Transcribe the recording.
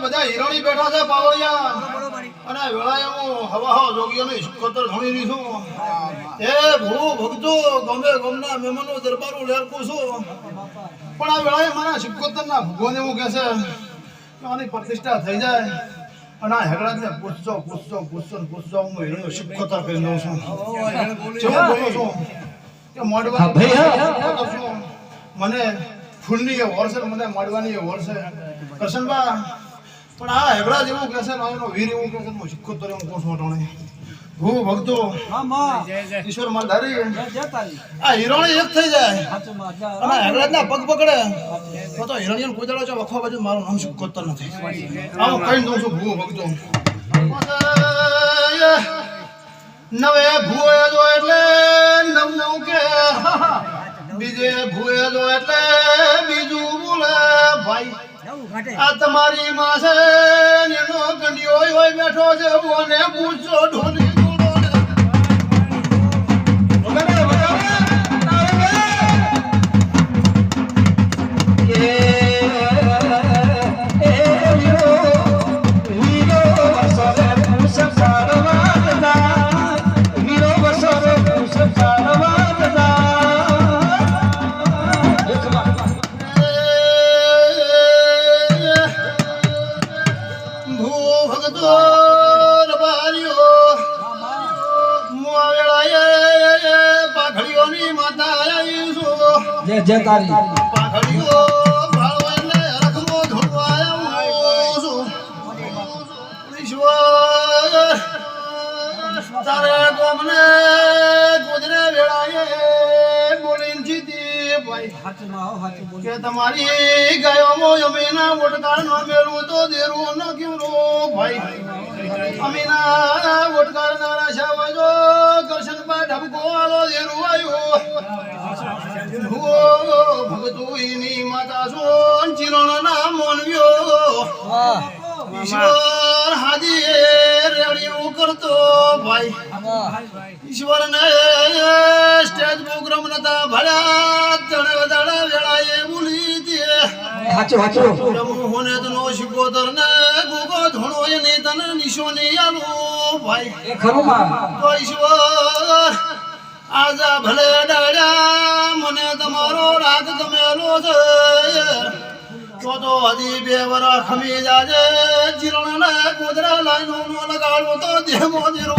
બધા હિરોણી બેઠા છે પાવળિયા અને વેળાએ હું હવા જોગીઓને શુકતર ધણી રહી છું એ ભૂ ભક્તો ગમે ગમના મહેમાનો દરબારો લેરકું છું પણ આ વેળાએ મારા શુકતરના ભગવાને એવું કહે છે કે આની પ્રતિષ્ઠા થઈ જાય અને આ હેગડાને પૂછજો હું હિરોણીઓ શુકતર કરી દઉં છું જેવું બોલું છું કે મોડવા મને ફૂલની એ વર્ષે મને મળવાની એ વર્ષે કરશનબા પણ આ હેગડા જેવું કહેશે ને એનો વીર એવું કહેશે હું શિક્ષોત્તર હું કોણ છોટણે હું ભક્તો ઈશ્વર માલધારી આ હિરોણી એક થઈ જાય અને હેગડાના પગ પકડે તો હિરોણીને કોઈ દાડો વખવા બાજુ મારું નામ શિક્ષોત્તર નથી આવું કહી દઉં છું ભૂ ભક્તો નવે ભૂએ જો એટલે નવ કે બીજે ભૂએ જો એટલે બીજું બોલે ભાઈ આ તમારી માં છે એનો કંડિયો હોય બેઠો છે ઓને પૂછો ઢોલી જય તારી પાઘડીઓ ભાળો એટલે રખમો ધોવાયો છું ઈશ્વર તારે ગોમને ગુજરે વેળાએ બોલીને જીતી ભાઈ કે તમારી ગાયો મો અમીના વટકાર નો મેલું તો દેરું ન ક્યુરો ભાઈ અમીના વટકાર ના શાવજો કરશન પા ઢબકો આલો દેરું આયો ભગતુની માતા સોન ચિરણ ના મોનવ્યો ઈશ્વર હાજી રેડિયો કરતો ભાઈ ઈશ્વર ને સ્ટેજ પ્રોગ્રામ નતા ભર્યા તણે દડા વેળાએ બોલી દે હાચો હોને તનો શિકોતર ને ગોગો ધણો એની તને નિશોની આલો ભાઈ એ ખરું માં તો ઈશ્વર આજા ભલે ડાળ્યા મને તમારો રાગ ગમેલો છે તો હજી 2 વરા ખમી જાજે જીરણ ને ગોદરા લાઈનો નો લગાડો તો દેમો જીરો